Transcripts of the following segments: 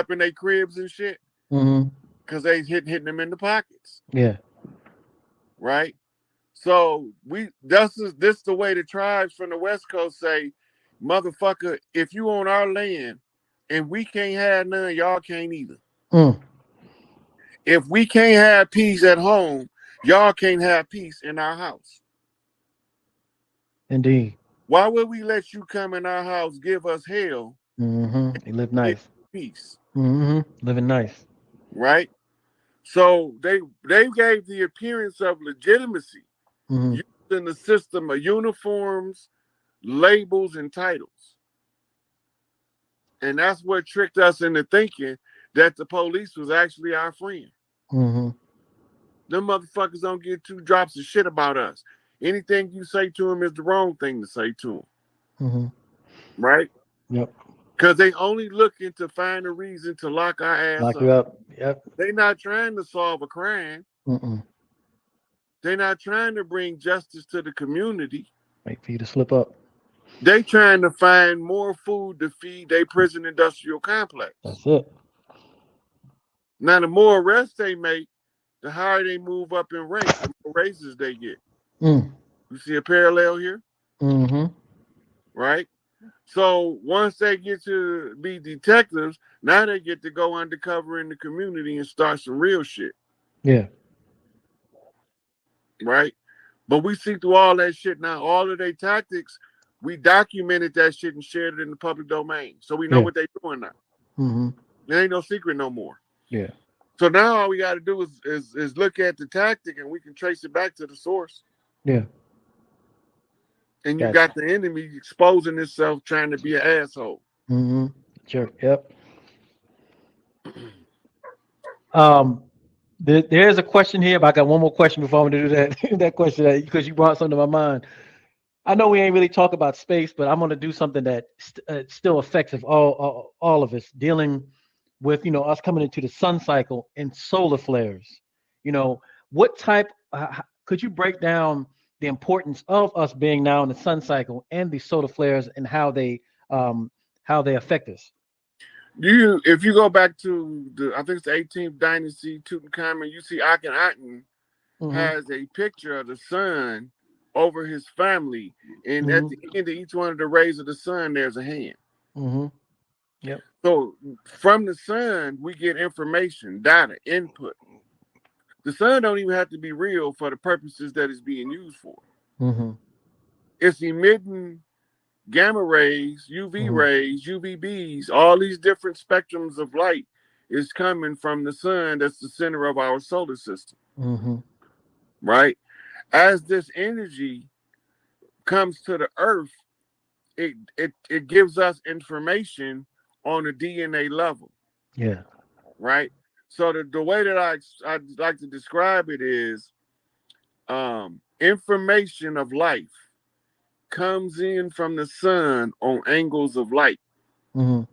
up in their cribs and shit because they hitting them in the pockets. Yeah. Right. So this the way the tribes from the West Coast say, motherfucker, if you on our land and we can't have none, y'all can't either. Mm. If we can't have peace at home, y'all can't have peace in our house. Indeed. Why would we let you come in our house, give us hell, You live nice. peace? Living nice. Right? So they gave the appearance of legitimacy using the system of uniforms, labels, and titles. And that's what tricked us into thinking that the police was actually our friend. Them motherfuckers don't give two drops of shit about us. Anything you say to them is the wrong thing to say to them. Right? Yep. Because they only looking to find a reason to lock our ass Lock you up. up. Yep. They not trying to solve a crime. They're not trying to bring justice to the community. Wait for you to slip up. They trying to find more food to feed their prison industrial complex. That's it. Now, the more arrests they make, the higher they move up in rank, the more raises they get. You see a parallel here? Right? So once they get to be detectives, now they get to go undercover in the community and start some real shit. Yeah. Right? But we see through all that shit now, all of their tactics, we documented that shit and shared it in the public domain. So we know what they're doing now. There ain't no secret no more. Yeah. So now all we got to do is look at the tactic and we can trace it back to the source. Yeah. And you got the enemy exposing itself trying to be an asshole. Sure. Yep. There's a question here, but I got one more question before I'm going to do that. That question, because you brought something to my mind. I know we ain't really talk about space, but I'm going to do something that still affects all of us, dealing with us coming into the sun cycle and solar flares. What type? Could you break down the importance of us being now in the sun cycle and the solar flares and how they affect us? If you go back to I think it's the 18th dynasty, Tutankhamun, you see Akhenaten has a picture of the sun over his family, and at the end of each one of the rays of the sun, there's a hand. Yep. So from the sun, we get information, data, input. The sun don't even have to be real for the purposes that it's being used for. It's emitting gamma rays, UV rays, UVBs, all these different spectrums of light is coming from the sun. That's the center of our solar system. Right? As this energy comes to the earth, it gives us information on a DNA level. Yeah. Right? So the way that I'd like to describe it is information of life comes in from the sun on angles of light. And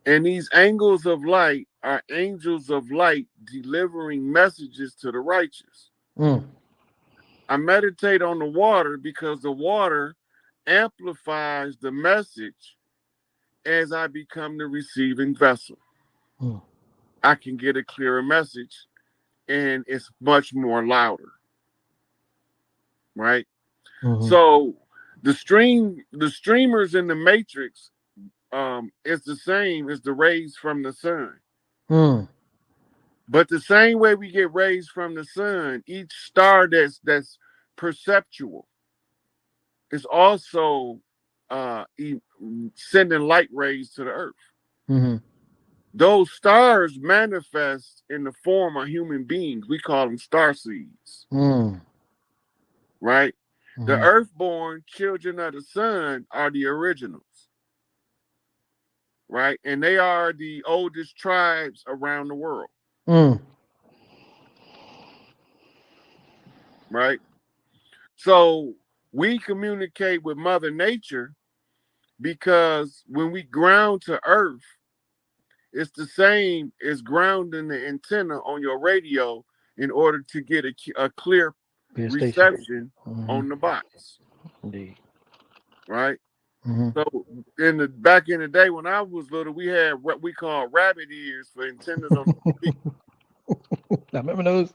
these angles of light are angels of light delivering messages to the righteous. I meditate on the water because the water amplifies the message as I become the receiving vessel. I can get a clearer message and it's much more louder. Right? So the streamers in the matrix is the same as the rays from the sun. But the same way we get rays from the sun, each star that's perceptual is also sending light rays to the earth. Those stars manifest in the form of human beings. We call them star seeds. Right? The earthborn children of the sun are the originals. Right? And they are the oldest tribes around the world. Right? So we communicate with Mother Nature because when we ground to earth, it's the same as grounding the antenna on your radio in order to get a clear reception on the box. Indeed. Right? Mm-hmm. So back in the day when I was little, we had what we call rabbit ears for antennas on the TV. I remember those.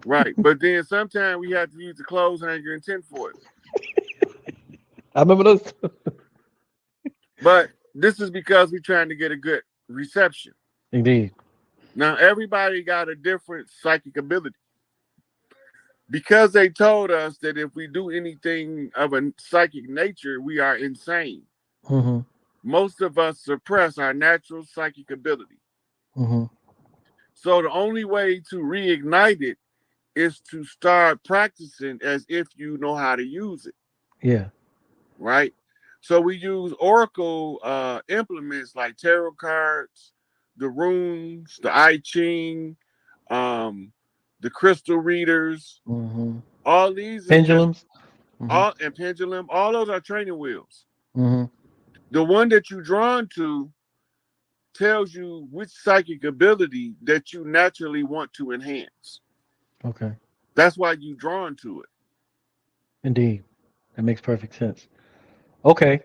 Right. But then sometimes we had to use the clothes hanger and tinfoil. I remember those. But this is because we're trying to get a good reception. Indeed. Now everybody got a different psychic ability. Because they told us that if we do anything of a psychic nature, we are insane. Mm-hmm. Most of us suppress our natural psychic ability. Mm-hmm. So the only way to reignite it is to start practicing as if you know how to use it. Yeah. Right? So we use oracle implements like tarot cards, the runes, the I Ching, um, the crystal readers. Mm-hmm. All these is just Pendulums. Mm-hmm. all and pendulum. All those are training wheels. Mm-hmm. The one that you're drawn to tells you which psychic ability that you naturally want to enhance. Okay. That's why you're drawn to it. Indeed. That makes perfect sense. Okay.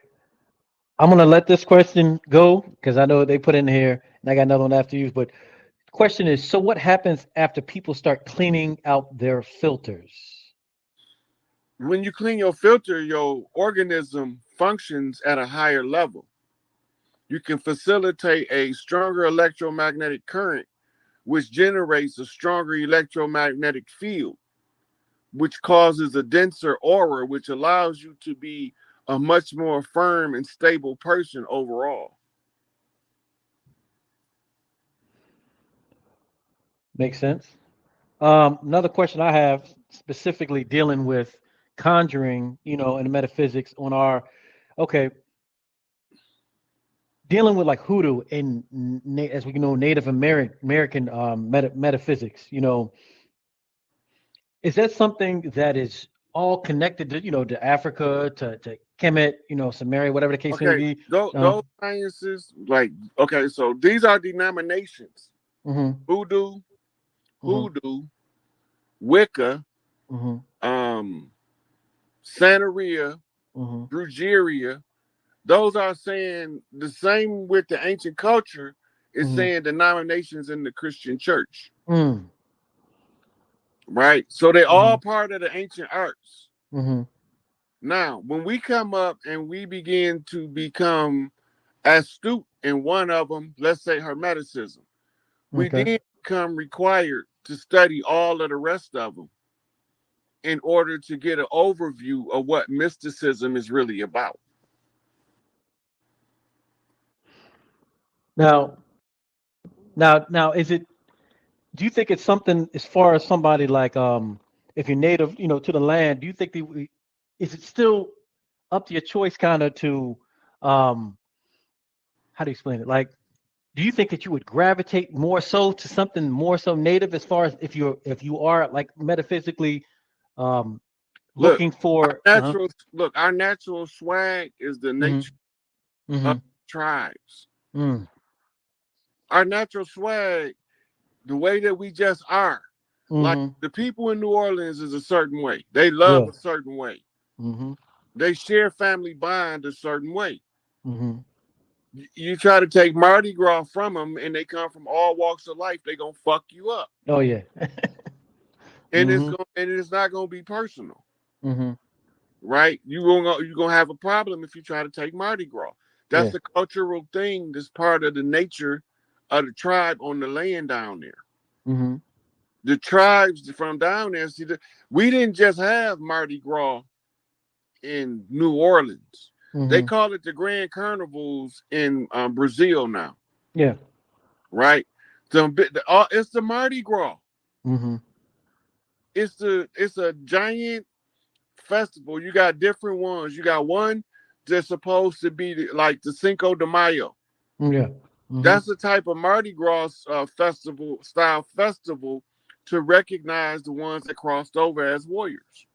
I'm gonna let this question go because I know they put in here, and I got another one after you. But the question is, so what happens after people start cleaning out their filters? When you clean your filter, your organism functions at a higher level. You can facilitate a stronger electromagnetic current, which generates a stronger electromagnetic field, which causes a denser aura, which allows you to be a much more firm and stable person overall. Makes sense. Another question I have specifically dealing with conjuring, and metaphysics on our, okay, dealing with like hoodoo and as we know, Native American metaphysics, is that something that is all connected to, to Africa, to Kemet, Samaria, whatever the case may Okay, be? those sciences, like, okay, so these are denominations: Mm-hmm, voodoo, mm-hmm, hoodoo, Wicca, mm-hmm, um, Santeria, mm-hmm. Brujeria. Those are saying the same with the ancient culture is Mm-hmm. saying denominations in the Christian church, Mm, right? So they're mm-hmm, all part of the ancient arts. mm-hmm. Now, when we come up and we begin to become astute in one of them, let's say Hermeticism, we Okay. then become required to study all of the rest of them in order to get an overview of what mysticism is really about. Now, now, is it? Do you think it's something as far as somebody like, if you're native, to the land? Do you think is it still up to your choice, kind of to, um, how do you explain it? Like, do you think that you would gravitate more so to something more so native, as far as if you are like metaphysically, um, Look, looking for? our natural swag is the Mm-hmm, nature of mm-hmm, tribes. mm, Our natural swag, the way that we just are. Like mm-hmm. the people in New Orleans is a certain way. They love Yeah. a certain way. Mm-hmm, They share family bond a certain way. mm-hmm. You try to take Mardi Gras from them and they come from all walks of life, they gonna fuck you up. Oh yeah. And Mm-hmm, it's not gonna be personal, mm-hmm. right? You're gonna have a problem if you try to take Mardi Gras. That's Yeah. the cultural thing that's part of the nature of the tribe on the land down there. Mm-hmm, The tribes from down there, we didn't just have Mardi Gras in New Orleans. They mm-hmm. call it the Grand Carnivals in Brazil now, Yeah. right? It's the Mardi Gras. Mm-hmm. It's a giant festival. You got different ones. You got one that's supposed to be like the Cinco de Mayo. Yeah. Mm-hmm. That's the type of Mardi Gras festival to recognize the ones that crossed over as warriors.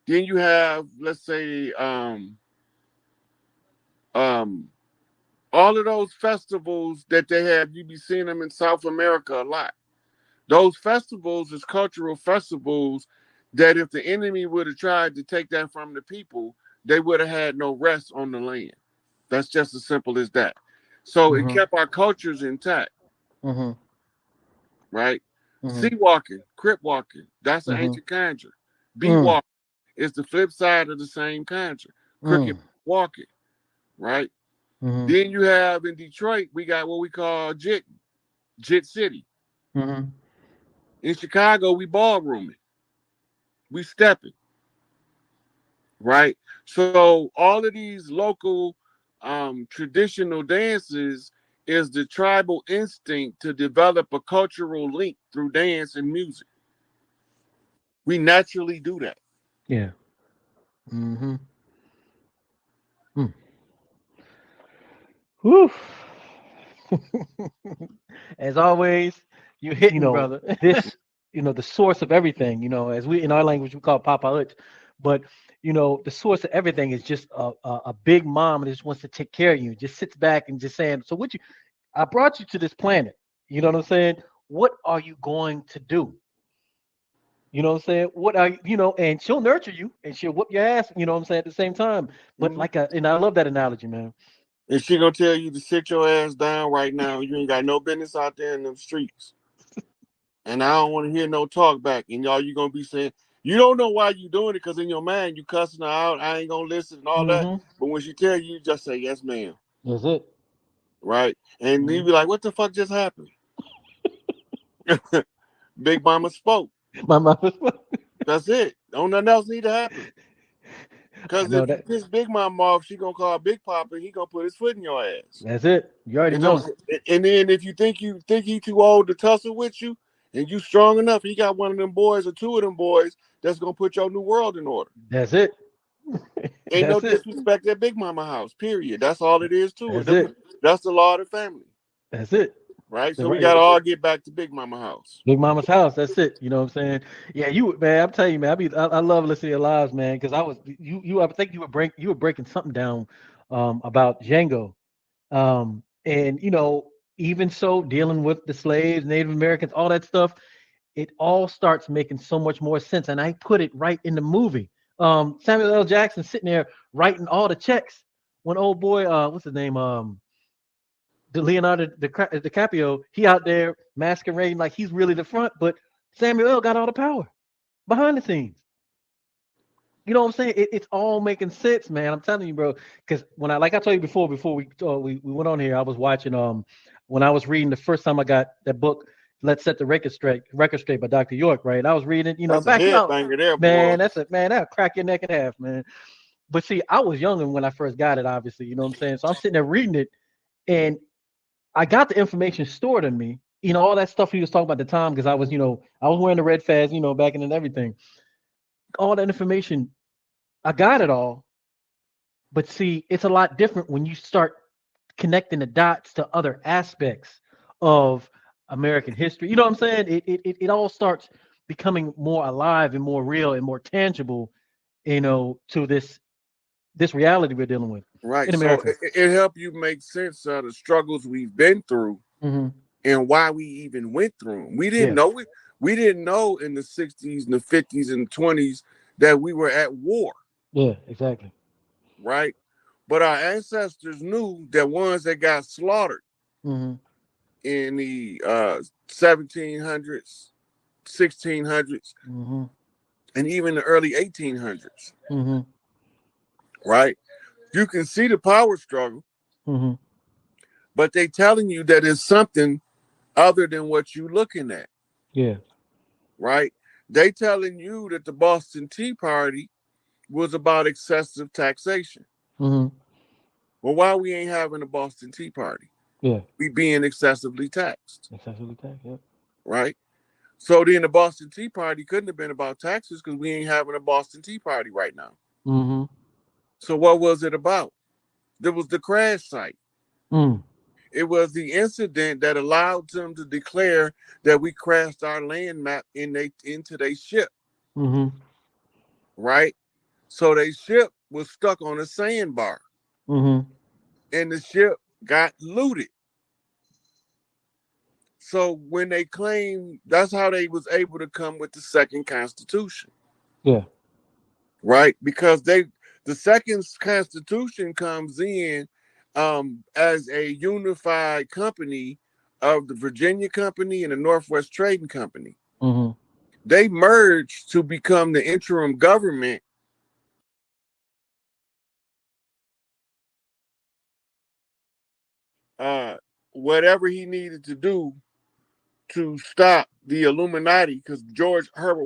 Then you have, let's say, um, all of those festivals that they have. You be seeing them in South America a lot. Those festivals is cultural festivals that if the enemy would have tried to take that from the people, they would have had no rest on the land. That's just as simple as that. So it kept our cultures intact, right? Sea walking, crip walking, that's an ancient conjure. Bee walking is the flip side of the same conjure. Cricket walking, right? Then you have in Detroit, we got what we call Jit City. In Chicago, we ballrooming, we stepping, right? So all of these local traditional dances is the tribal instinct to develop a cultural link through dance and music. We naturally do that. Yeah. Mm-hmm. Mm. Whew. As always, you hit me, brother. This, the source of everything, as we in our language we call Papa Utch, but the source of everything is just a big mom that just wants to take care of you, just sits back and just saying, so what you, I brought you to this planet. You know what I'm saying? What are you going to do? You know what I'm saying? What are and she'll nurture you and she'll whoop your ass, you know what I'm saying, at the same time. But and I love that analogy, man. And she gonna tell you to sit your ass down right now. You ain't got no business out there in them streets. And I don't want to hear no talk back. And y'all, you gonna be saying, you don't know why you doing it because in your mind you cussing her out. I ain't gonna listen and all that. But when she tell you, just say yes, ma'am. That's it. Right? And you be like, what the fuck just happened? Big Mama spoke. My mama spoke. That's it. Don't nothing else need to happen. Because if you piss Big Mama off, she gonna call Big Papa and he gonna put his foot in your ass. That's it. You already know. And then if you think he too old to tussle with you and you strong enough, he got one of them boys or two of them boys that's gonna put your new world in order. That's it. Ain't no disrespect at Big Mama house, period. That's all it is to it. That's the law of the family. That's it. Right? So we gotta all get back to Big Mama house. Big Mama's house. That's it. You know what I'm saying? Yeah, man. I'm telling you, man. I love listening to your lives, man. Because I think you were breaking something down about Django, and even so, dealing with the slaves, Native Americans, all that stuff. It all starts making so much more sense, and I put it right in the movie. Samuel L. Jackson sitting there writing all the checks when old boy, what's his name, Leonardo DiCaprio, he out there masquerading like he's really the front, but Samuel L. got all the power behind the scenes. You know what I'm saying? It's all making sense, man. I'm telling you, bro. Because when like I told you before we went on here, I was watching when I was reading the first time I got that book, Let's Set the Record Straight by Dr. York, right? I was reading, that's back out there, man. That'll crack your neck in half, man. But see, I was younger when I first got it, obviously. You know what I'm saying? So I'm sitting there reading it, and I got the information stored in me. All that stuff he was talking about at the time, because I was wearing the red fez, backing and everything. All that information, I got it all. But see, it's a lot different when you start connecting the dots to other aspects of American history. You know what I'm saying? It all starts becoming more alive and more real and more tangible, to this reality we're dealing with. Right. In America. So it helped you make sense of the struggles we've been through and why we even went through them. We didn't know it. We didn't know in the 60s and the 50s and the 20s that we were at war. Yeah, exactly. Right. But our ancestors knew that ones that got slaughtered in the 1700s, 1600s, and even the early 1800s. Right. You can see the power struggle, but they telling you that it's something other than what you're looking at. Yeah. Right. They telling you that the Boston Tea Party was about excessive taxation. Well, why we ain't having a Boston Tea Party? Yeah. We being excessively taxed. Excessively taxed, yeah. Right? So then the Boston Tea Party couldn't have been about taxes because we ain't having a Boston Tea Party right now. So what was it about? There was the crash site. It was the incident that allowed them to declare that we crashed our land map into their ship. Right? So their ship was stuck on a sandbar. And the ship got looted. So when they claimed, that's how they was able to come with the second constitution. Yeah. Right? Because the second constitution comes in as a unified company of the Virginia Company and the Northwest Trading Company. Mm-hmm. They merged to become the interim government. Whatever he needed to do to stop the Illuminati, because George Herbert